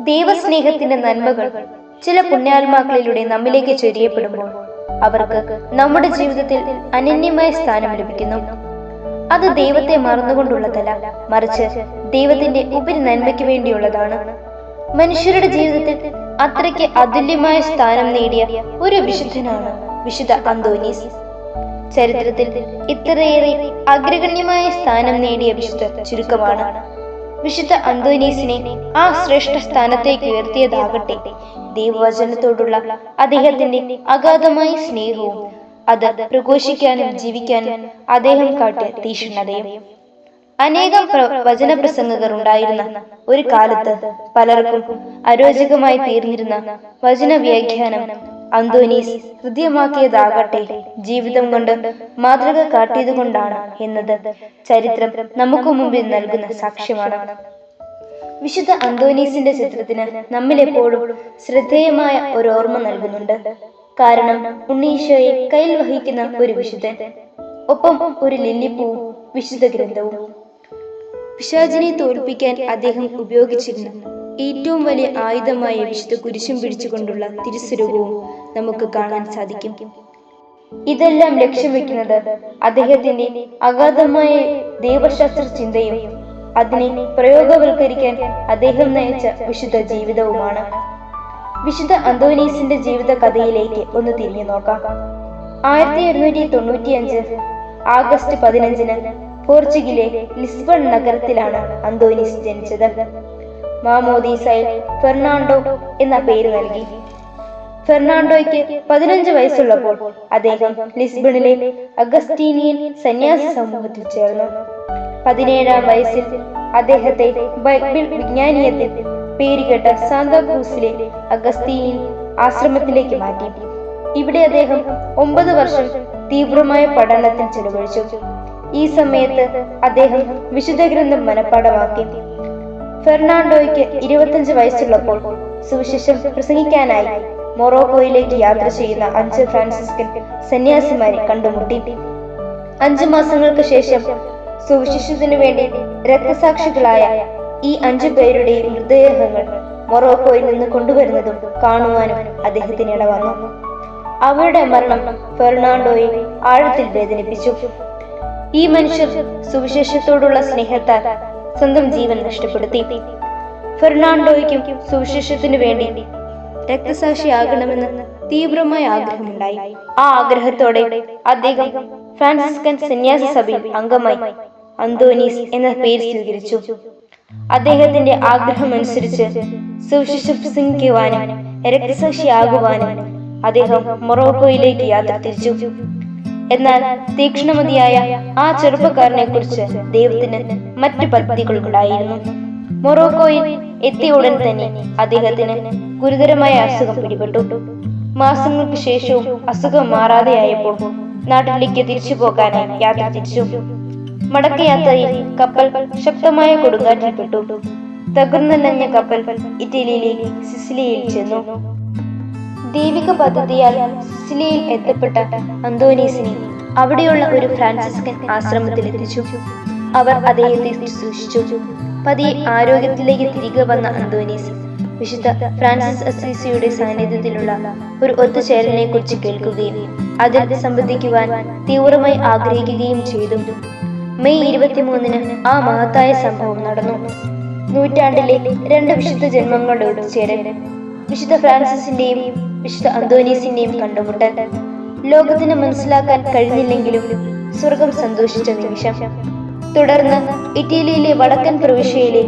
ദൈവസ്നേഹത്തിന്റെ നന്മകൾ ചില പുണ്യാത്മാക്കളിലൂടെ നമ്മിലേക്ക് ചൊരിയപ്പെടുമ്പോൾ അവർക്ക് നമ്മുടെ ജീവിതത്തിൽ അനന്യമായ സ്ഥാനം ലഭിക്കുന്നു. അത് ദൈവത്തെ മറന്നുകൊണ്ടുള്ളതല്ല, മറിച്ച് ദൈവത്തിന്റെ ഉപരി നന്മയ്ക്ക് വേണ്ടിയുള്ളതാണ്. മനുഷ്യരുടെ ജീവിതത്തിൽ അത്രയ്ക്ക് അതുല്യമായ സ്ഥാനം നേടിയ ഒരു വിശുദ്ധനാണ് വിശുദ്ധ അന്തോനീസ്. ചരിത്രത്തിൽ ഇത്രയേറെ അഗ്രഗണ്യമായ സ്ഥാനം നേടിയ വിശുദ്ധ ചുരുക്കമാണ്. വിശുദ്ധ അന്തോനീസിനെ ആ ശ്രേഷ്ഠ സ്ഥാനത്തേക്ക് ഉയർത്തിയതാകട്ടെ ദൈവവചനത്തോടുള്ള അദ്ദേഹത്തിന്റെ അഗാധമായ സ്നേഹവും അത് പ്രഘോഷിക്കാനും ജീവിക്കാനും അദ്ദേഹം കാട്ടിയ തീക്ഷ്ണതയും. അനേകം വചനപ്രസംഗകർ ഉണ്ടായിരുന്ന ഒരു കാലത്ത് പലർക്കും അരോചകമായി തീർന്നിരുന്ന വചന വ്യാഖ്യാനം അന്തോനീസ് ഹൃദ്യമാക്കിയതാകട്ടെ ജീവിതം കൊണ്ട് മാതൃക കാട്ടിയതുകൊണ്ടാണ് എന്നത് ചരിത്രം നമുക്ക് മുമ്പിൽ നൽകുന്ന സാക്ഷ്യമാണ്. വിശുദ്ധ അന്തോനീസിന്റെ ചിത്രത്തിന് നമ്മിലെപ്പോഴും ശ്രദ്ധേയമായ ഒരു ഓർമ്മ നൽകുന്നുണ്ട്. കാരണം ഉണ്ണീശോയെ കയ്യിൽ വഹിക്കുന്ന ഒരു വിശുദ്ധൻ, ഒപ്പം ഒരു ലില്ലിപ്പൂവും വിശുദ്ധ ഗ്രന്ഥവും. പിശാചിനെ തോൽപ്പിക്കാൻ അദ്ദേഹം ഉപയോഗിച്ചിരുന്ന ഏറ്റവും വലിയ ആയുധമായ വിശുദ്ധ കുരിശും പിടിച്ചുകൊണ്ടുള്ള തിരുസ്വരൂപവും നമുക്ക് കാണാൻ സാധിക്കും. ഇതെല്ലാം ലക്ഷ്യം വെക്കുന്നത് അദ്ദേഹത്തിന്റെ അഗാധമായ ദൈവശാസ്ത്ര ചിന്തയും അതിനെ പ്രയോഗവൽക്കരിക്കാൻ അദ്ദേഹം നയിച്ച വിശുദ്ധ ജീവിതവുമാണ്. വിശുദ്ധ അന്തോനീസിന്റെ ജീവിത കഥയിലേക്ക് ഒന്ന് തിരിഞ്ഞു നോക്കാം. 1795 ആഗസ്റ്റ് 15 പോർച്ചുഗിലെ ലിസ്ബൺ നഗരത്തിലാണ് അന്തോനീസ് ജനിച്ചത്. മാമോദീസായിൽ ഫെർണാണ്ടോ എന്ന പേര് നൽകി. ഫെർണാണ്ടോയ്ക്ക് 15 വയസ്സുള്ളപ്പോൾ അദ്ദേഹം ലിസ്ബണിലെ അഗസ്റ്റീനിയൻ സന്യാസി സമൂഹത്തിൽ ചേർന്നു. 17-ാം വയസ്സിൽ അദ്ദേഹത്തെ ബൈബിൾ വിജ്ഞാനീയത്തിൽ പേരുകേട്ട സാന്താക്രൂസിലെ അഗസ്റ്റീനിയൻ ആശ്രമത്തിലേക്ക് മാറ്റി. ഇവിടെ അദ്ദേഹം 9 വർഷം തീവ്രമായ പഠനത്തിൽ ചെലവഴിച്ചു. ഈ സമയത്ത് അദ്ദേഹം വിശുദ്ധ ഗ്രന്ഥം മനഃപ്പാഠമാക്കി. ഫെർണാണ്ടോയ്ക്ക് 25 വയസ്സുള്ളപ്പോൾ സുവിശേഷം പ്രസംഗിക്കാനായി മൊറോക്കോയിലേക്ക് യാത്ര ചെയ്യുന്ന 5 ഫ്രാൻസിസ്കൻ സന്യാസിമാരെ കണ്ടുമുട്ടി. 5 മാസങ്ങൾക്ക് ശേഷം സുവിശേഷത്തിനു വേണ്ടി രക്തസാക്ഷികളായ ഈ 5 പേരുടെയും മൃതദേഹങ്ങൾ മൊറോക്കോയിൽ നിന്ന് കൊണ്ടുവരുന്നതും കാണുവാനും അദ്ദേഹത്തിന് ഇടവന്നു. അവരുടെ മരണം ഫെർണാണ്ടോയെ ആഴത്തിൽ വേദനിപ്പിച്ചു. ഈ മനുഷ്യർ സുവിശേഷത്തോടുള്ള സ്നേഹത്താൽ സ്വന്തം ജീവൻ നഷ്ടപ്പെടുത്തി. ഫെർണാണ്ടോയ്ക്കും സുവിശേഷത്തിനു വേണ്ടി രക്തസാക്ഷിയാകണമെന്ന് തീവ്രമായ ആഗ്രഹമുണ്ടായി. ആ ആഗ്രഹത്തോടെ അദ്ദേഹം ഫ്രാൻസിസ്കൻ സന്യാസി സഭയിൽ അംഗമായി അന്തോനീസ് എന്ന പേര് സ്വീകരിച്ചു. അദ്ദേഹത്തിന്റെ ആഗ്രഹമനുസരിച്ച് സുവിശേഷം പ്രസംഗിക്കുവാനും രക്തസാക്ഷിയാകുവാനും അദ്ദേഹം മൊറോക്കോയിലേക്ക് യാത്ര തിരിച്ചു. എന്നാൽ തീക്ഷ്ണമതിയായ ആ ചെറുപ്പക്കാരനെ കുറിച്ച് ദൈവത്തിന് മറ്റു പദ്ധതികളുണ്ടായിരുന്നു. മൊറോക്കോയിൽ എത്തിയ ഉടൻ തന്നെ അദ്ദേഹത്തിന് ഗുരുതരമായ അസുഖം പിടിപെട്ടു. മാസങ്ങൾക്ക് ശേഷവും അസുഖം മാറാതെയായപ്പോൾ നാട്ടിലേക്ക് തിരിച്ചു പോകാനായി യാത്ര തിരിച്ചു. മടക്കയാത്രയിൽ കപ്പൽ ശക്തമായ കൊടുങ്കാറ്റിൽപ്പെട്ടു. തകർന്നലഞ്ഞ കപ്പൽ ഇറ്റലിയിലെ സിസിലിയിൽ ചെന്നു. ദൈവിക പദ്ധതിയാൽ സിസിലിയിൽ എത്തപ്പെട്ട അന്തോനീസിനെ അവിടെയുള്ള ഒരു ഫ്രാൻസിസ്കൻ ആശ്രമത്തിൽ എത്തിച്ചു. അവർ അദ്ദേഹത്തെ ശുശ്രൂഷിച്ചു. പതിയെ ആരോഗ്യത്തിലേക്ക് തിരികെ വന്ന അന്തോനീസ് വിശുദ്ധ ഫ്രാൻസിസ് അസീസിയുടെ സാന്നിധ്യത്തിലുള്ള ഒരു ഒത്തുചേരലിനെ കുറിച്ച് കേൾക്കുകയും അതിൽ സംബന്ധിക്കുവാൻ തീവ്രമായി ആഗ്രഹിക്കുകയും ചെയ്തു. മെയ് 23 ആ മഹത്തായ സംഭവം നടന്നു. നൂറ്റാണ്ടിലെ 2 വിശുദ്ധ ജന്മങ്ങളുടെ ഒത്തുചേരൽ, വിശുദ്ധ ഫ്രാൻസിസിന്റെയും വിശുദ്ധ അന്തോനീസിന്റെയും കണ്ടുമുട്ടൽ. ലോകത്തിന് മനസ്സിലാക്കാൻ കഴിഞ്ഞില്ലെങ്കിലും സ്വർഗം സന്തോഷിച്ച നിമിഷം. തുടർന്ന് ഇറ്റലിയിലെ വടക്കൻ പ്രവിശ്യയിലെ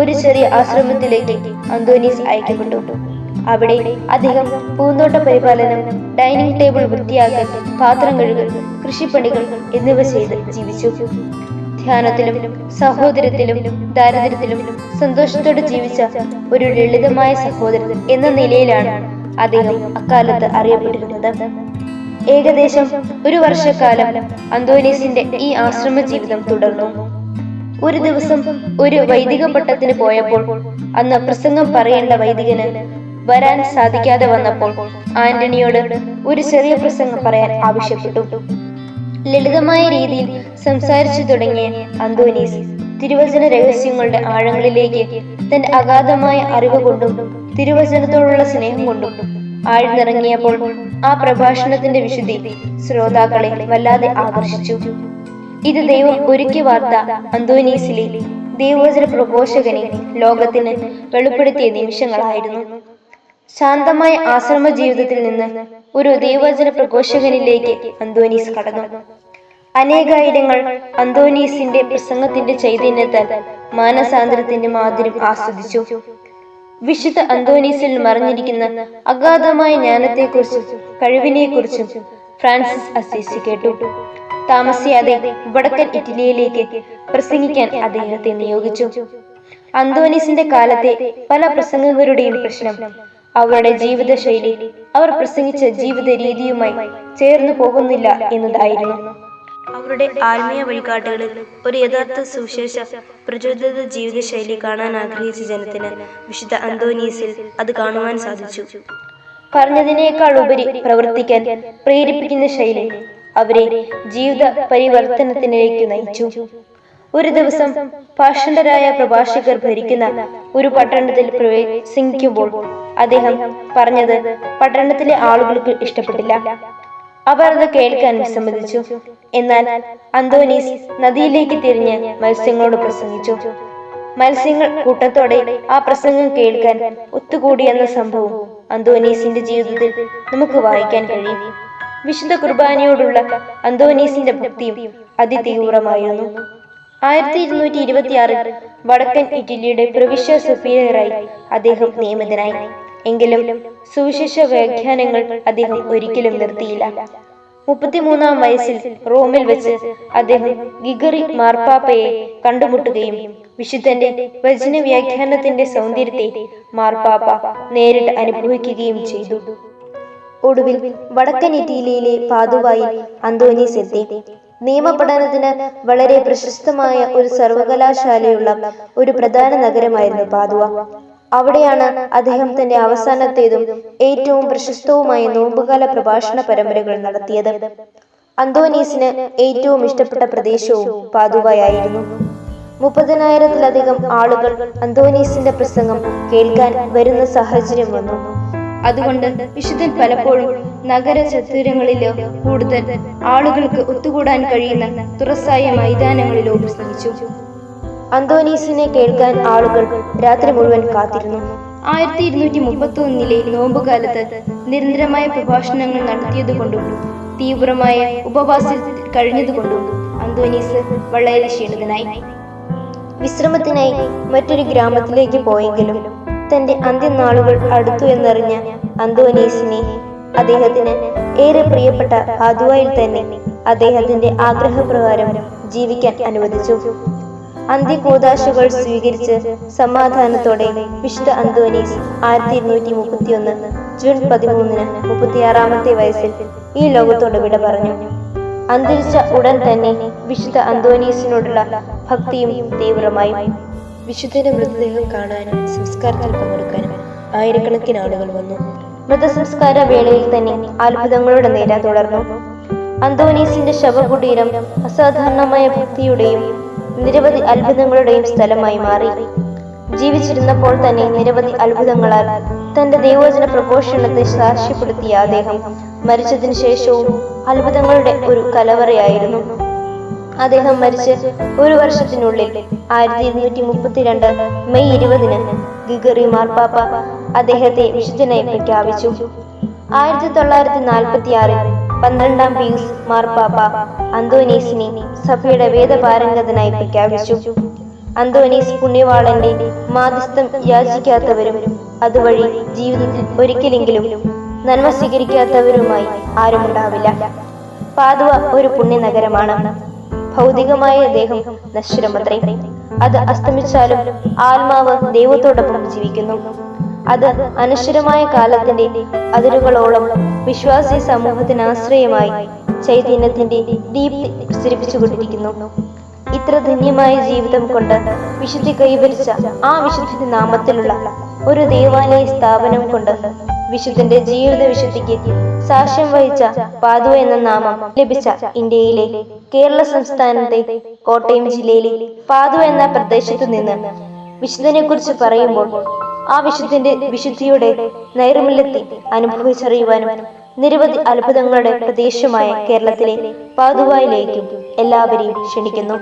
ഒരു ചെറിയ ആശ്രമത്തിലേക്ക് അന്തോനീസ് അയക്കപ്പെട്ടു. അവിടെ അദ്ദേഹം പൂന്തോട്ട പരിപാലനം, ഡൈനിങ് ടേബിൾ വൃത്തിയാക്കൽ, പാത്രം കഴുകൽ, കൃഷിപ്പണികൾ എന്നിവ ചെയ്ത് ജീവിച്ചു. ധ്യാനത്തിലും സഹോദരത്തിലും ദാരിദ്ര്യത്തിലും സന്തോഷത്തോടെ ജീവിച്ച ഒരു ലളിതമായ സഹോദരൻ എന്ന നിലയിലാണ് അദ്ദേഹം അക്കാലത്ത് അറിയപ്പെട്ടിരുന്നത്. ഏകദേശം 1 വർഷക്കാലം അന്തോനീസിന്റെ ഈ ആശ്രമ ജീവിതം തുടർന്നു. ഒരു ദിവസം ഒരു വൈദിക പട്ടത്തിന് പോയപ്പോൾ അന്ന് പ്രസംഗം പറയേണ്ട വൈദികന് വരാൻ സാധിക്കാതെ വന്നപ്പോൾ ആന്റണിയോട് ഒരു ചെറിയ പ്രസംഗം പറയാൻ ആവശ്യപ്പെട്ടു. ലളിതമായ രീതിയിൽ സംസാരിച്ചു തുടങ്ങിയ അന്തോനീസ് തിരുവചന രഹസ്യങ്ങളുടെ ആഴങ്ങളിലേക്ക് തന്റെ അഗാധമായ അറിവ് കൊണ്ടും തിരുവചനത്തോടുള്ള സ്നേഹം കൊണ്ടും ആഴ്ന്നിറങ്ങിയപ്പോൾ ആ പ്രഭാഷണത്തിന്റെ വിശുദ്ധി ശ്രോതാക്കളെ വല്ലാതെ ആകർഷിച്ചു. ഇത് ദൈവം ഒരുക്കി വാർത്ത അന്തോനീസിലെ ദൈവവചന പ്രഘോഷകനെ ലോകത്തിന് വെളിപ്പെടുത്തിയ നിമിഷങ്ങളായിരുന്നു. ശാന്തമായ ആശ്രമ ജീവിതത്തിൽ നിന്ന് ഒരു ദൈവവചന പ്രഘോഷകനിലേക്ക് അന്തോനീസ് കടന്നു. അനേകായിരങ്ങൾ അന്തോനീസിന്റെ പ്രസംഗത്തിന്റെ ചൈതന്യത്താൽ മാനസാന്തരത്തിന്റെ മാധുര്യം ആസ്വദിച്ചു. വിശുദ്ധ അന്തോനീസിൽ മറിഞ്ഞിരിക്കുന്ന അഗാധമായ ജ്ഞാനത്തെക്കുറിച്ചും കഴിവിനെക്കുറിച്ചും ഫ്രാൻസിസ് അസീസി കേട്ടു. താമസിയാതെ വടക്കൻ ഇറ്റലിയിലേക്ക് പ്രസംഗിക്കാൻ അദ്ദേഹത്തെ നിയോഗിച്ചു. അന്തോനീസിന്റെ കാലത്തെ പല പ്രസംഗകരുടെയും പ്രശ്നം അവരുടെ ജീവിതശൈലി അവർ പ്രസംഗിച്ച ജീവിത രീതിയുമായി ചേർന്നു പോകുന്നില്ല എന്നതായിരുന്നു. അവരുടെ ആത്മീയ വഴികാട്ടുകളിൽ ഒരു യഥാർത്ഥ സുവിശേഷ പ്രചോദിത ജീവിതശൈലി കാണാൻ ആഗ്രഹിച്ച ജനത്തിന് വിശുദ്ധ അന്തോനീസിൽ അത് കാണുവാൻ സാധിച്ചു. പറഞ്ഞതിനേക്കാൾ ഉപരി പ്രവർത്തിക്കാൻ പ്രേരിപ്പിക്കുന്ന ശൈലി അവരെ ജീവിത പരിവർത്തനത്തിലേക്ക് നയിച്ചു. ഒരു ദിവസം പാഷണ്ഡരായ പ്രഭാഷകർ ഭരിക്കുന്ന ഒരു പട്ടണത്തിൽ പ്രവേശിക്കുമ്പോൾ അദ്ദേഹം പറഞ്ഞത് പട്ടണത്തിലെ ആളുകൾക്ക് ഇഷ്ടപ്പെട്ടില്ല. അവർ അത് കേൾക്കാൻ വിസമ്മതിച്ചു. എന്നാൽ അന്തോനീസ് നദിയിലേക്ക് തിരിഞ്ഞ് മത്സ്യങ്ങളോട് പ്രസംഗിച്ചു. മത്സ്യങ്ങൾ കൂട്ടത്തോടെ ആ പ്രസംഗം കേൾക്കാൻ ഒത്തുകൂടിയെന്ന സംഭവം അന്തോനീസിന്റെ ജീവിതത്തിൽ നമുക്ക് വായിക്കാൻ കഴിയും. വിശുദ്ധ കുർബാനയോടുള്ള അന്തോനീസിന്റെ ഭക്തിയും അതിതീവ്രമായിരുന്നു. 1226 വടക്കൻ ഇറ്റലിയുടെ പ്രവിശ്യ സുപ്പീരിയറായി അദ്ദേഹം നിയമിതനായി. എങ്കിലും സുവിശേഷ വ്യാഖ്യാനങ്ങൾ അദ്ദേഹം ഒരിക്കലും നിർത്തിയില്ല. 33-ാം വയസ്സിൽ റോമിൽ വെച്ച് അദ്ദേഹം ഗിഗറി മാർപ്പാപ്പയെ കണ്ടുമുട്ടുകയും വിശുദ്ധന്റെ വചന വ്യാഖ്യാനത്തിന്റെ സൗന്ദര്യത്തെ മാർപ്പാപ്പ നേരിട്ട് അനുഭവിക്കുകയും ചെയ്തു. ഒടുവിൽ വടക്കൻ ഇറ്റലിയിലെ പാദുവായിൽ അന്തോനീസ് എത്തി. നിയമപഠനത്തിന് വളരെ പ്രശസ്തമായ ഒരു സർവകലാശാലയുള്ള ഒരു പ്രധാന നഗരമായിരുന്നു പാദുവ. അവിടെയാണ് അദ്ദേഹം തന്റെ അവസാനത്തേതും ഏറ്റവും പ്രശസ്തവുമായ നോമ്പുകാല പ്രഭാഷണ പരമ്പരകൾ നടത്തിയത്. അന്തോനീസിന് ഏറ്റവും ഇഷ്ടപ്പെട്ട പ്രദേശവും പാദുവയായിരുന്നു. 30,000-ത്തിലധികം ആളുകൾ അന്തോനീസിന്റെ പ്രസംഗം കേൾക്കാൻ വരുന്ന സാഹചര്യം വന്നു. അതുകൊണ്ട് വിശുദ്ധൻ പലപ്പോഴും നഗര ചത്തുരങ്ങളിലോ കൂടുതൽ ആളുകൾക്ക് ഒത്തുകൂടാൻ കഴിയുന്ന തുറസായ മൈതാനങ്ങളിലോ പ്രസംഗിച്ചു. അന്തോനീസിനെ കേൾക്കാൻ ആളുകൾ രാത്രി മുഴുവൻ കാത്തിരുന്നു. 1231 നോമ്പുകാലത്ത് നിരന്തരമായ പ്രഭാഷണങ്ങൾ നടത്തിയതുകൊണ്ടും തീവ്രമായ ഉപവാസത്തിൽ കഴിഞ്ഞതുകൊണ്ടും അന്തോനീസ് വളരെ ക്ഷീണിതനായി. വിശ്രമത്തിനായി മറ്റൊരു ഗ്രാമത്തിലേക്ക് പോയെങ്കിലും തന്റെ അന്ത്യനാളുകൾ അടുത്തു എന്നറിഞ്ഞ അന്തോനീസിനെ അദ്ദേഹത്തിന് ഏറെ പ്രിയപ്പെട്ട പാദുവയിൽ തന്നെ അദ്ദേഹത്തിന്റെ ആഗ്രഹപ്രകാരം ജീവിക്കാൻ അനുവദിച്ചു. അന്ത്യകൂദാശകൾ സ്വീകരിച്ച് സമാധാനത്തോടെ വിശുദ്ധ അന്തോനീസ് 1231 ജൂൺ 13-ന് 36-ാമത്തെ വയസ്സിൽ ഈ ലോകത്തോട് വിട പറഞ്ഞു. അന്തരിച്ച ഉടൻ തന്നെ വിശുദ്ധ അന്തോനീസിനോടുള്ള ഭക്തിയും തീവ്രമായി. വിശുദ്ധന്റെ മൃതദേഹം കാണാനും സംസ്കാരത്തിൽ പങ്കെടുക്കാനും ആയിരക്കണക്കിന് ആളുകൾ വന്നു. മൃതസംസ്കാര വേളയിൽ തന്നെ അത്ഭുതങ്ങളുടെ നിര തുടർന്നു. അന്തോനീസിന്റെ ശവകുടീരം അസാധാരണമായ ഭക്തിയുടെയും നിരവധി അത്ഭുതങ്ങളുടെയും സ്ഥലമായി മാറി. ജീവിച്ചിരുന്നപ്പോൾ തന്നെ നിരവധി അത്ഭുതങ്ങളാൽ തന്റെ ദൈവവചന പ്രഘോഷണത്തെ സാക്ഷ്യപ്പെടുത്തിയ അദ്ദേഹം മരിച്ചതിനു ശേഷവും അത്ഭുതങ്ങളുടെ ഒരു കലവറയായിരുന്നു. അദ്ദേഹം മരിച്ച് ഒരു വർഷത്തിനുള്ളിൽ 1232 മെയ് 20-ന് ഗിഗറി മാർപ്പാപ്പ അദ്ദേഹത്തെ വിശുദ്ധനായി പ്രഖ്യാപിച്ചു. 1946-ൽ 12-ാം പീയൂസ് മാർപ്പാപ്പ അന്തോനീസിനെ സഭയുടെ വേദപാരംഗതനായി പ്രഖ്യാപിച്ചു. അന്തോനീസ് പുണ്യവാളന്റെ മാധ്യസ്ഥം യാചിക്കാത്തവരും അതുവഴി ജീവിതത്തിൽ ഒരിക്കലെങ്കിലും നന്മ സ്വീകരിക്കാത്തവരുമായി ആരുമുണ്ടാവില്ല. പാദുവ ഒരു പുണ്യനഗരമാണ്. ഭൗതികമായ ദേഹം നശ്വരമത്രേ. അത് അസ്തമിച്ചാലും ആത്മാവ് ദൈവത്തോടൊപ്പം ജീവിക്കുന്നു. അത് അനശ്വരമായ കാലത്തിന്റെ അതിരുകളോളം വിശ്വാസി സമൂഹത്തിന് ആശ്രയമായി ചൈതന്യത്തിന്റെ ദീപ്തി പ്രസരിപ്പിച്ചുകൊണ്ടിരിക്കുന്നു. ഇത്ര ധന്യമായ ജീവിതം കൊണ്ട് വിശുദ്ധി കൈവരിച്ച ആ വിശുദ്ധന്റെ നാമത്തിലുള്ള ഒരു ദേവാലയ സ്ഥാപനം കൊണ്ട് വിശുദ്ധന്റെ ജീവിത വിശുദ്ധിക്ക് സാക്ഷ്യം വഹിച്ച പാതുവ എന്ന നാമം ലഭിച്ച ഇന്ത്യയിലെ കേരള സംസ്ഥാനത്തെ കോട്ടയം ജില്ലയിലെ പാതുവ എന്ന പ്രദേശത്തു നിന്ന് വിശുദ്ധനെ കുറിച്ച് പറയുമ്പോൾ ആ വിശുദ്ധിയുടെ നൈർമല്യത്തെ അനുഭവിച്ചറിയുവാനും നിരവധി അത്ഭുതങ്ങളുടെ പ്രദേശമായ കേരളത്തിലെ പാതുവായിലേക്കും എല്ലാവരെയും ക്ഷണിക്കുന്നു.